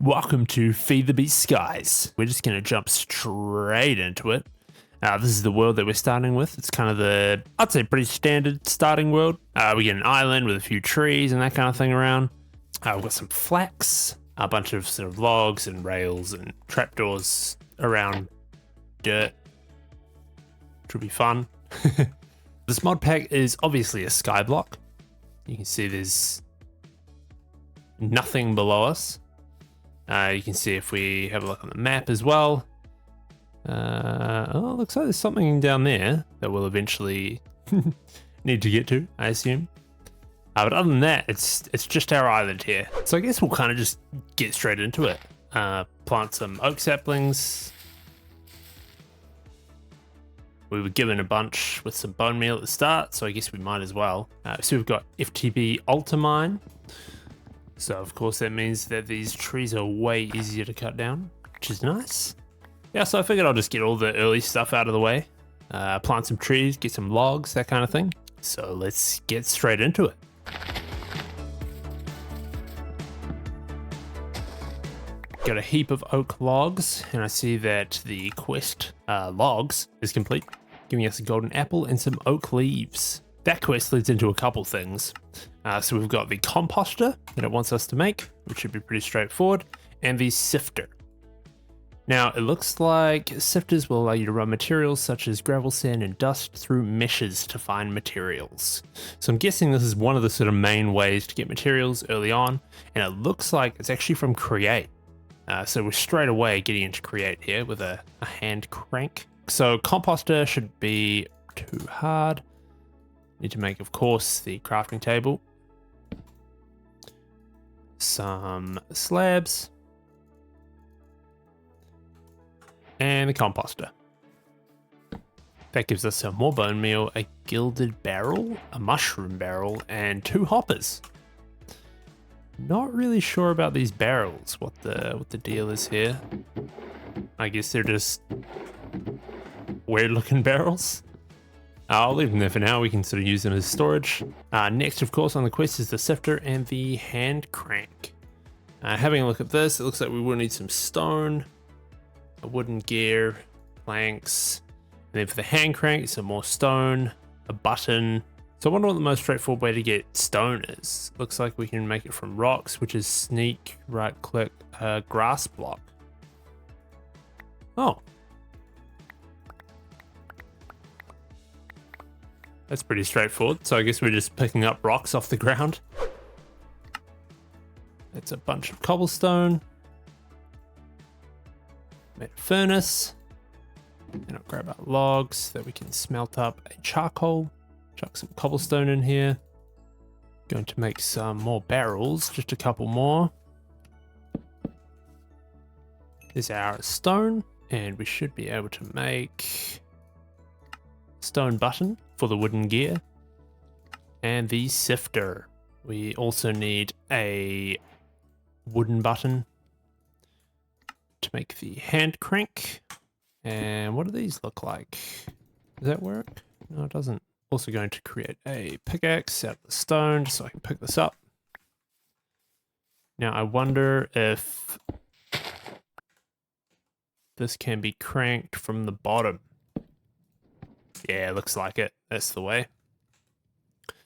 Welcome to FTB Skies. We're just going to jump straight into it. This is the world that we're starting with. It's kind of the, I'd say, pretty standard starting world. We get an island with a few trees and that kind of thing around. We've got some flax, a bunch of sort of logs and rails and trapdoors around dirt, which will be fun. This mod pack is obviously a sky block. You can see there's nothing below us. You can see if we have a look on the map as well. Oh, looks like there's something down there that we'll eventually need to get to, I assume. But other than that, it's just our island here. So I guess we'll kind of just get straight into it. Plant some oak saplings. We were given a bunch with some bone meal at the start, so I guess we might as well. So we've got FTB Ultimine. So of course that means that these trees are way easier to cut down, which is nice. Yeah, so I figured I'll just get all the early stuff out of the way. Plant some trees, get some logs, that kind of thing. So let's get straight into it. Got a heap of oak logs, and I see that the quest logs is complete, giving us a golden apple and some oak leaves. That quest leads into a couple things. So we've got the composter that it wants us to make, which should be pretty straightforward, and the sifter. Now, it looks like sifters will allow you to run materials such as gravel, sand, and dust through meshes to find materials. So I'm guessing this is one of the sort of main ways to get materials early on, and it looks like it's actually from create. So we're straight away getting into create here with a hand crank. So composter should be too hard. Need to make, of course, the crafting table. Some slabs. And the composter. That gives us some more bone meal, a gilded barrel, a mushroom barrel, and 2 hoppers. Not really sure about these barrels, what the deal is here. I guess they're just weird looking barrels. I'll leave them there for now. We can sort of use them as storage. Next, of course, on the quest is the sifter and the hand crank. Having a look at this, it looks like we will need some stone, a wooden gear, planks, and then for the hand crank, some more stone, a button. So I wonder what the most straightforward way to get stone is. Looks like we can make it from rocks, which is sneak, right click, grass block. Oh. That's pretty straightforward. So I guess we're just picking up rocks off the ground. It's a bunch of cobblestone. Made a furnace. And I'll grab our logs so that we can smelt up a charcoal. Chuck some cobblestone in here. Going to make some more barrels, just a couple more. There's our stone, and we should be able to make stone button for the wooden gear. And the sifter. We also need a wooden button to make the hand crank. And what do these look like? Does that work? No, it doesn't. Also going to create a pickaxe out of the stone so I can pick this up. Now I wonder if this can be cranked from the bottom. Yeah, looks like it. That's the way.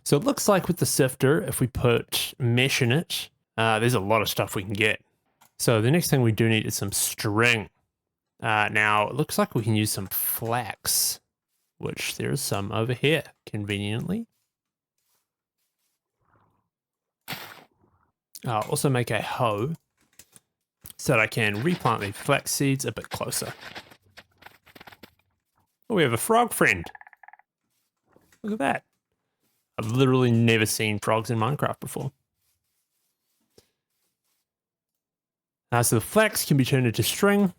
So it looks like with the sifter, if we put mesh in it, there's a lot of stuff we can get. So the next thing we do need is some string. Now it looks like we can use some flax, which there is some over here, conveniently. I'll also make a hoe so that I can replant the flax seeds a bit closer. Oh, we have a frog friend. Look at that. I've literally never seen frogs in Minecraft before. So the flax can be turned into string,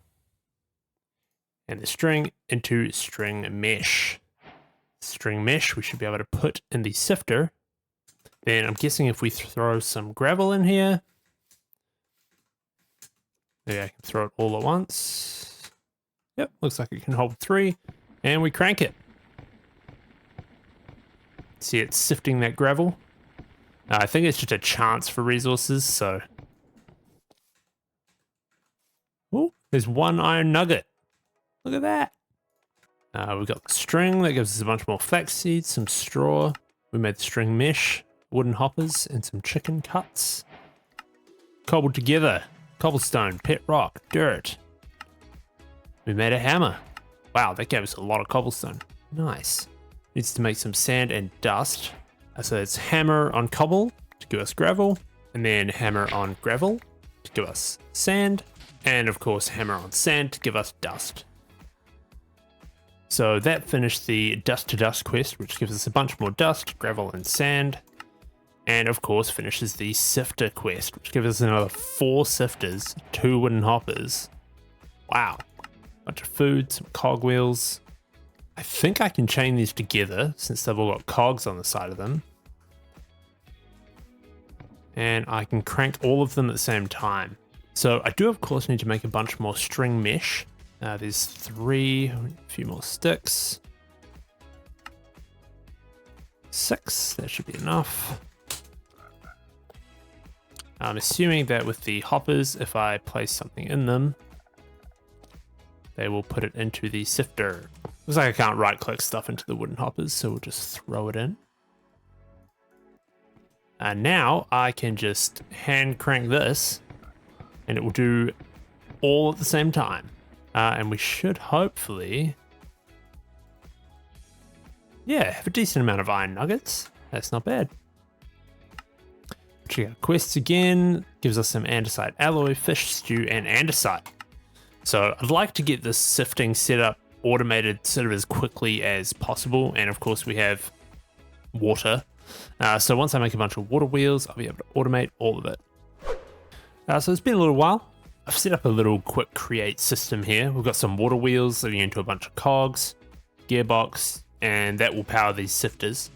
and the string into string mesh. String mesh we should be able to put in the sifter. Then I'm guessing if we throw some gravel in here, maybe I can throw it all at once. Yep, looks like it can hold 3, and we crank it. See, it's sifting that gravel. I think it's just a chance for resources, so There's one iron nugget. Look at that. We've got the string that gives us a bunch more flax seeds, some straw. We made the string mesh, wooden hoppers, and some chicken cuts. Cobbled together. Cobblestone, pet rock, dirt. We made a hammer. Wow, that gave us a lot of cobblestone. Nice. Needs to make some sand and dust. So it's hammer on cobble to give us gravel, and then hammer on gravel to give us sand, and of course hammer on sand to give us dust. So that finished the dust to dust quest, which gives us a bunch more dust, gravel, and sand. And of course finishes the sifter quest, which gives us another 4 sifters, 2 wooden hoppers. Wow. Bunch of food, some cogwheels. I think I can chain these together since they've all got cogs on the side of them. And I can crank all of them at the same time. So I do of course need to make a bunch more string mesh. There's 3, a few more sticks. 6, that should be enough. I'm assuming that with the hoppers, if I place something in them, they will put it into the sifter. Looks like I can't right click stuff into the wooden hoppers, so we'll just throw it in. And now I can just hand crank this and it will do all at the same time. And we should hopefully, yeah, have a decent amount of iron nuggets. That's not bad. Check out quests again. Gives us some andesite alloy, fish stew, and andesite. So I'd like to get this sifting setup automated sort of as quickly as possible. And of course we have water. So once I make a bunch of water wheels, I'll be able to automate all of it. So it's been a little while. I've set up a little quick create system here. We've got some water wheels leading into a bunch of cogs, gearbox, and that will power these sifters.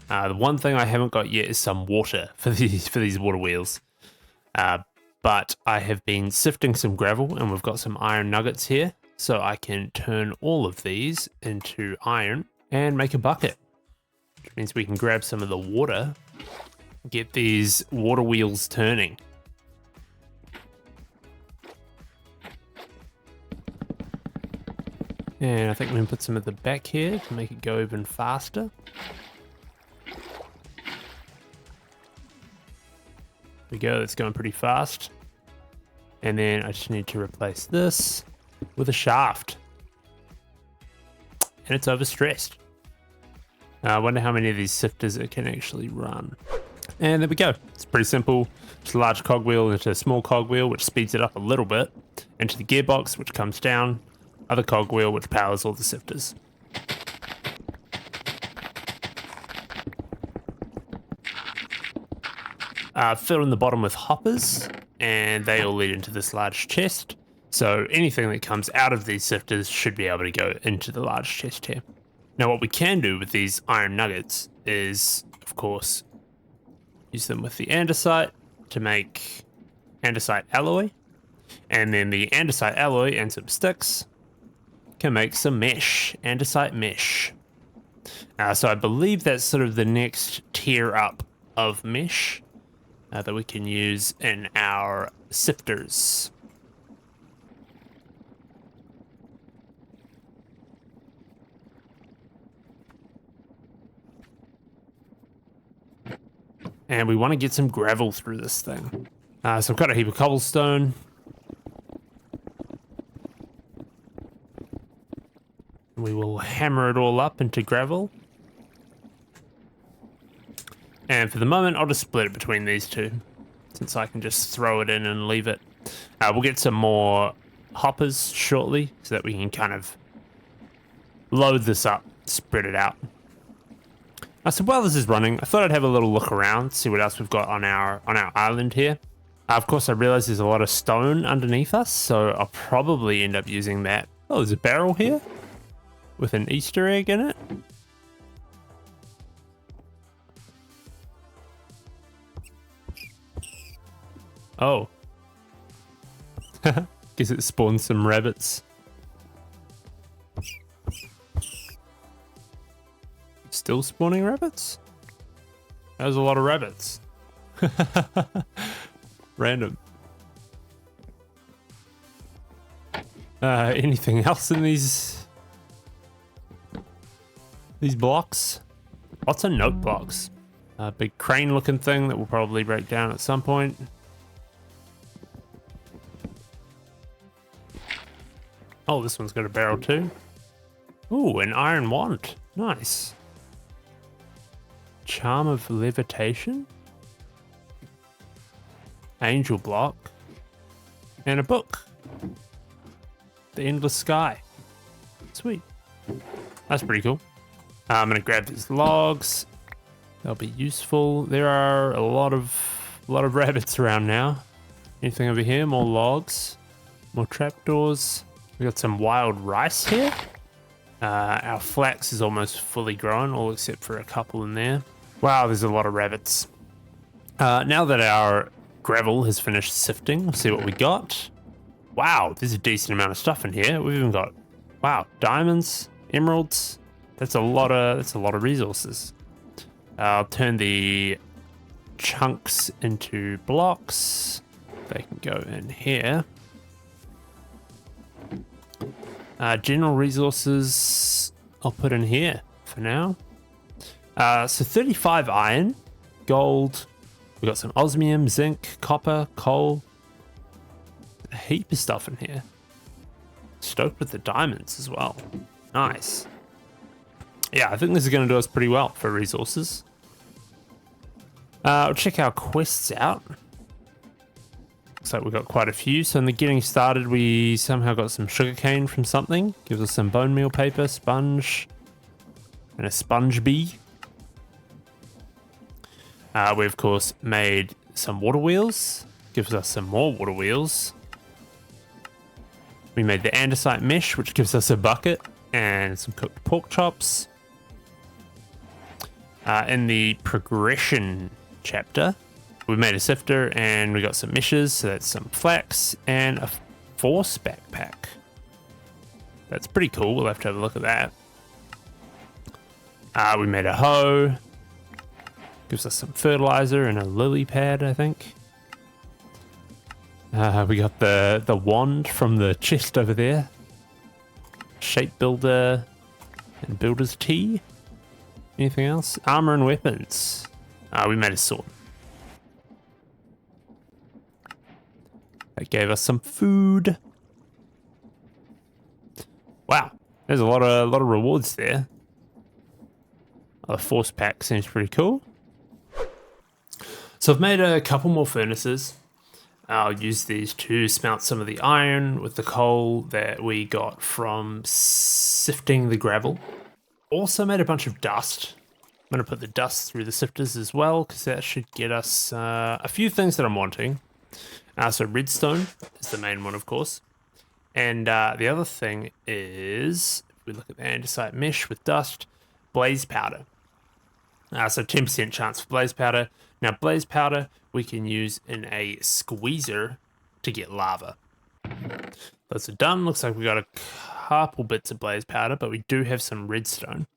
The one thing I haven't got yet is some water for these water wheels. But I have been sifting some gravel and we've got some iron nuggets here. So I can turn all of these into iron and make a bucket. Which means we can grab some of the water, get these water wheels turning. And I think we can put some at the back here to make it go even faster. There we go, that's going pretty fast. And then I just need to replace this with a shaft. And it's overstressed. I wonder how many of these sifters it can actually run. And there we go. It's pretty simple. Just a large cogwheel into a small cogwheel, which speeds it up a little bit, into the gearbox, which comes down, other cogwheel, which powers all the sifters. Fill in the bottom with hoppers, and they all lead into this large chest. So anything that comes out of these sifters should be able to go into the large chest here. Now what we can do with these iron nuggets is, of course, use them with the andesite to make andesite alloy. And then the andesite alloy and some sticks can make some mesh, andesite mesh. So I believe that's sort of the next tier up of mesh that we can use in our sifters. And we want to get some gravel through this thing. So I've got a heap of cobblestone. We will hammer it all up into gravel. And for the moment, I'll just split it between these two, since I can just throw it in and leave it. We'll get some more hoppers shortly, so that we can kind of load this up, spread it out. So while this is running, I thought I'd have a little look around, see what else we've got on our island here. Of course, I realize there's a lot of stone underneath us, so I'll probably end up using that. Oh, there's a barrel here with an Easter egg in it. Oh. Guess it spawned some rabbits. Still spawning rabbits? That was a lot of rabbits. Random. Anything else in these blocks? Lots of note blocks. A big crane looking thing that will probably break down at some point. Oh, this one's got a barrel too. Ooh, an iron wand. Nice. Charm of levitation. Angel block. And a book. The Endless Sky. Sweet. That's pretty cool. I'm gonna grab these logs. They'll be useful. There are a lot of rabbits around now. Anything over here? More logs. More trapdoors. We got some wild rice here. Our flax is almost fully grown, all except for a couple in there. Wow, there's a lot of rabbits. Now that our gravel has finished sifting, we'll see what we got. Wow, there's a decent amount of stuff in here. We've even got, wow, diamonds, emeralds. That's a lot of resources. I'll turn the chunks into blocks. They can go in here. General resources I'll put in here for now. So 35 iron, gold. We've got some osmium, zinc, copper, coal. A heap of stuff in here. Stoked with the diamonds as well. Nice. Yeah, I think this is going to do us pretty well for resources. We'll check our quests out. Looks like we've got quite a few. So in the getting started, we somehow got some sugarcane from something. Gives us some bone meal paper, sponge, and a sponge bee. We of course made some water wheels. Gives us some more water wheels. We made the andesite mesh, which gives us a bucket and some cooked pork chops. In the progression chapter, we made a sifter and we got some meshes, so that's some flax and a force backpack. That's pretty cool. We'll have to have a look at that. We made a hoe. Gives us some fertilizer and a lily pad, I think. We got the wand from the chest over there. Shape builder and builder's tea. Anything else? Armor and weapons. We made a sword. That gave us some food. Wow, there's a lot of rewards there. The force pack seems pretty cool. So I've made a couple more furnaces. I'll use these to smelt some of the iron with the coal that we got from sifting the gravel. Also made a bunch of dust. I'm going to put the dust through the sifters as well, because that should get us a few things that I'm wanting. So redstone is the main one, of course. And the other thing is, if we look at the andesite mesh with dust, blaze powder. So 10% chance for blaze powder. Now blaze powder we can use in a squeezer to get lava. Those are done. Looks like we got a couple bits of blaze powder, but we do have some redstone,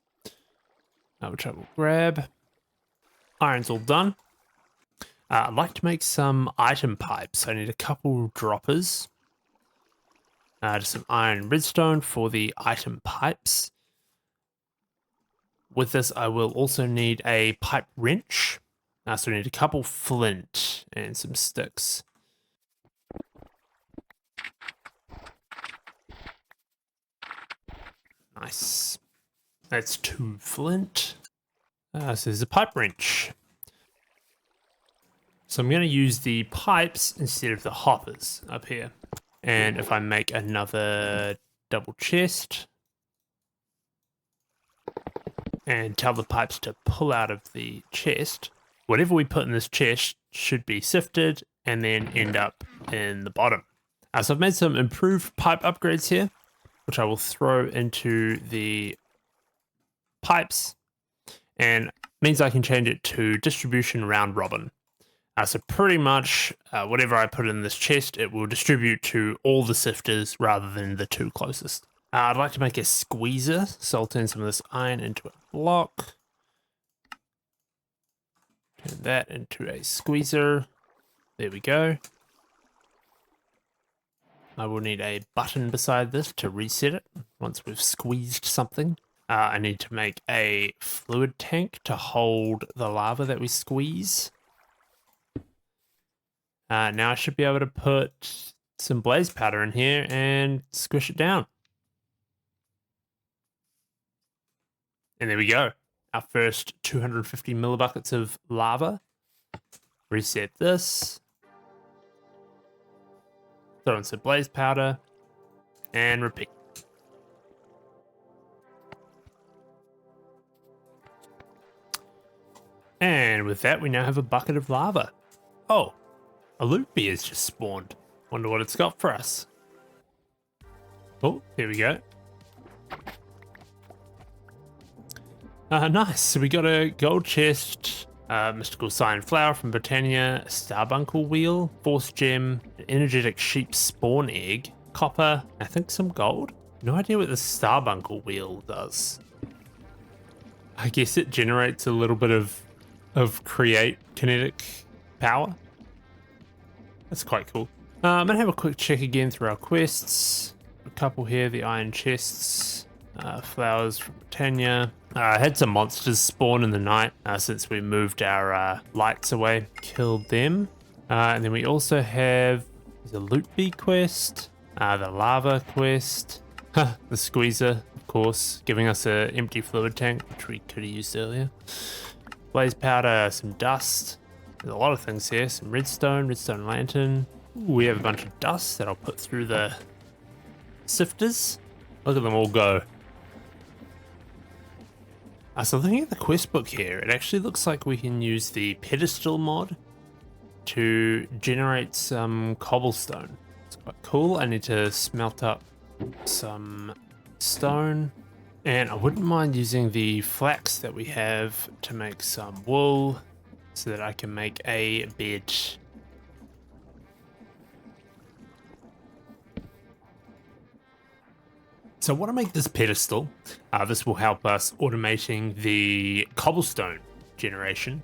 which I will grab. Iron's all done. I'd like to make some item pipes. I need a couple droppers. Just some iron and redstone for the item pipes. With this, I will also need a pipe wrench. So we need a couple flint and some sticks. Nice. That's 2 flint. So there's a pipe wrench. So I'm going to use the pipes instead of the hoppers up here. And if I make another double chest and tell the pipes to pull out of the chest, whatever we put in this chest should be sifted and then end up in the bottom. So I've made some improved pipe upgrades here, which I will throw into the pipes, and means I can change it to distribution round robin. So pretty much whatever I put in this chest, it will distribute to all the sifters rather than the 2 closest. I'd like to make a squeezer, so I'll turn some of this iron into a block. Turn that into a squeezer. There we go. I will need a button beside this to reset it once we've squeezed something. I need to make a fluid tank to hold the lava that we squeeze. Now I should be able to put some blaze powder in here and squish it down. And there we go. Our first 250 millibuckets of lava. Reset this. Throw in some blaze powder. And repeat. And with that, we now have a bucket of lava. Oh, a loot beer has just spawned. Wonder what it's got for us. Oh, here we go. Nice. So we got a gold chest, mystical sign flower from Britannia, a starbuncle wheel, force gem, an energetic sheep spawn egg, copper, I think some gold. No idea what the starbuncle wheel does. I guess it generates a little bit of create kinetic power. That's quite cool. I'm gonna have a quick check again through our quests. A couple here, the iron chests, flowers from Britannia. I had some monsters spawn in the night since we moved our lights away, killed them. And then we also have the loot bee quest, the lava quest, the squeezer, of course, giving us an empty fluid tank, which we could have used earlier. Blaze powder, some dust. There's a lot of things here. Some redstone lantern. Ooh, we have a bunch of dust that I'll put through the sifters. Look at them all go. So looking at the quest book here, it actually looks like we can use the pedestal mod to generate some cobblestone. It's quite cool. I need to smelt up some stone. And I wouldn't mind using the flax that we have to make some wool so that I can make a bed. So I want to make this pedestal. This will help us automating the cobblestone generation.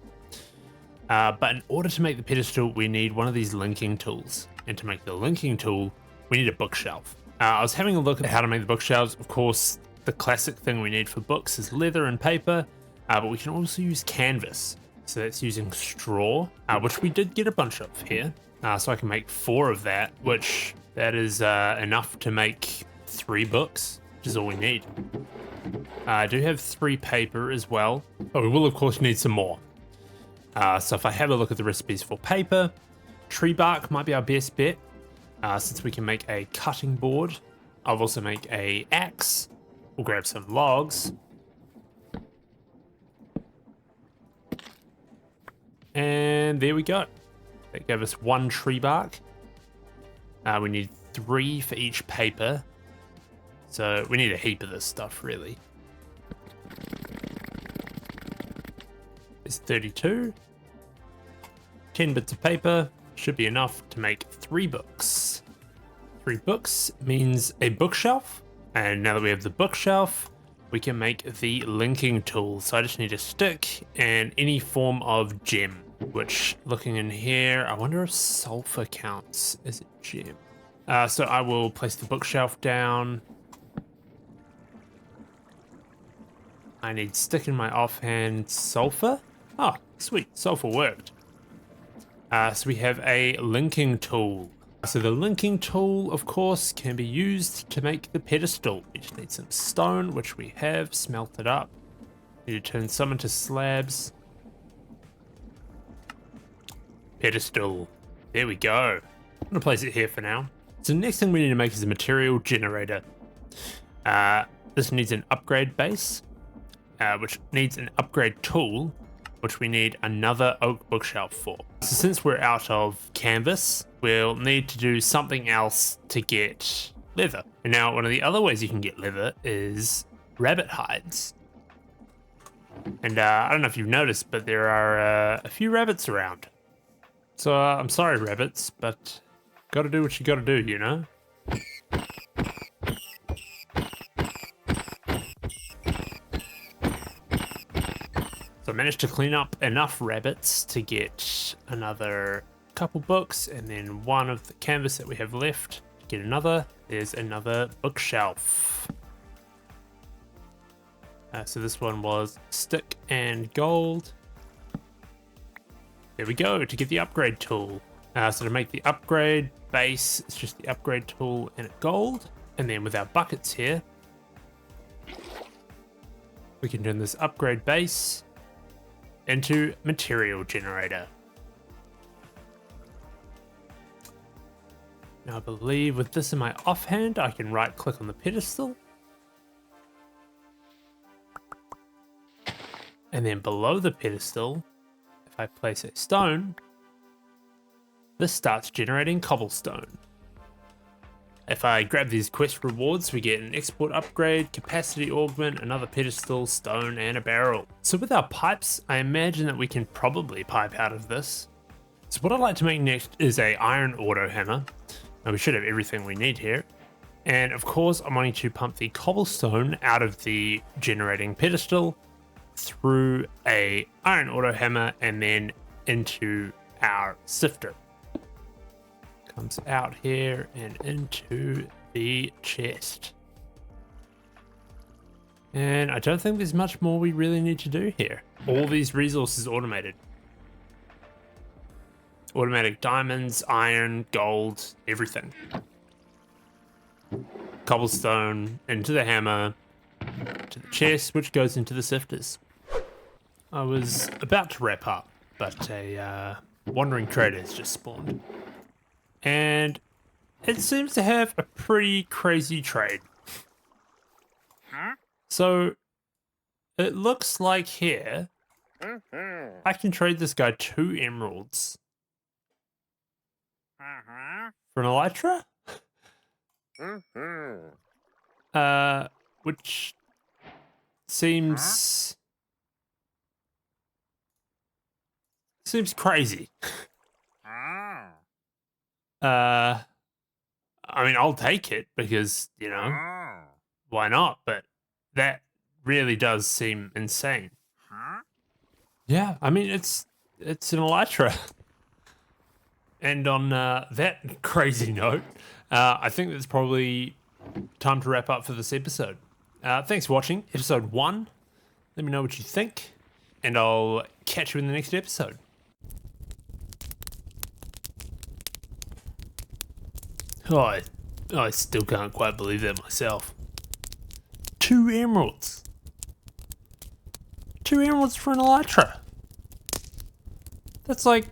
But in order to make the pedestal, we need one of these linking tools. And to make the linking tool, we need a bookshelf. I was having a look at how to make the bookshelves. Of course, the classic thing we need for books is leather and paper, but we can also use canvas. So that's using straw, which we did get a bunch of here. So I can make 4 of that, which that is enough to make 3 books, which is all we need. I do have 3 paper as well, but we will of course need some more. So if I have a look at the recipes for paper, tree bark might be our best bet, since we can make a cutting board. I'll also make a axe. We'll grab some logs. And there we go. That gave us 1 tree bark. We need 3 for each paper. So we need a heap of this stuff, really. It's 32. 10 bits of paper should be enough to make 3 books. 3 books means a bookshelf. And now that we have the bookshelf, we can make the linking tool. So I just need a stick and any form of gem, which looking in here, I wonder if sulfur counts as a gem. So I will place the bookshelf down. I need stick in my offhand, sulfur. Oh, sweet, sulfur worked. So we have a linking tool. So the linking tool, of course, can be used to make the pedestal. We just need some stone, which we have smelted up. Need to turn some into slabs. Pedestal. There we go. I'm gonna place it here for now. So the next thing we need to make is a material generator. This needs an upgrade base, which needs an upgrade tool, which we need another oak bookshelf for. So since we're out of canvas, we'll need to do something else to get leather. And now one of the other ways you can get leather is rabbit hides. And I don't know if you've noticed, but there are a few rabbits around. So I'm sorry, rabbits, but gotta do what you gotta do, you know? So I managed to clean up enough rabbits to get another couple books and then one of the canvas that we have left to get another. There's another bookshelf. So this one was stick and gold. There we go, to get the upgrade tool. So to make the upgrade base, it's just the upgrade tool and gold. And then with our buckets here, we can turn this upgrade base into material generator. Now I believe with this in my offhand, I can right click on the pedestal. And then below the pedestal, if I place a stone, this starts generating cobblestone. If I grab these quest rewards, we get an export upgrade, capacity augment, another pedestal, stone, and a barrel. So with our pipes, I imagine that we can probably pipe out of this. So what I'd like to make next is a iron auto hammer. Now we should have everything we need here. And of course, I'm wanting to pump the cobblestone out of the generating pedestal through a iron auto hammer and then into our sifter. Comes out here and into the chest. And I don't think there's much more we really need to do here. All these resources automated. Automatic diamonds, iron, gold, everything. Cobblestone into the hammer, to the chest, which goes into the sifters. I was about to wrap up, but a wandering trader has just spawned. And it seems to have a pretty crazy trade. So it looks like here I can trade this guy 2 emeralds for an elytra, which seems crazy. I mean, I'll take it because, you know, why not? But that really does seem insane. Yeah, I mean, it's an elytra. And on that crazy note, I think that's probably time to wrap up for this episode. Thanks for watching episode 1. Let me know what you think, and I'll catch you in the next episode. Oh, I still can't quite believe that myself. 2 emeralds. 2 emeralds for an elytra. That's like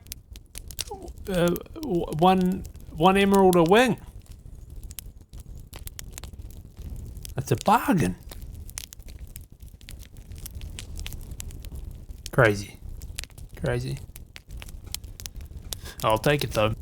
one emerald a wing. That's a bargain. Crazy. I'll take it though.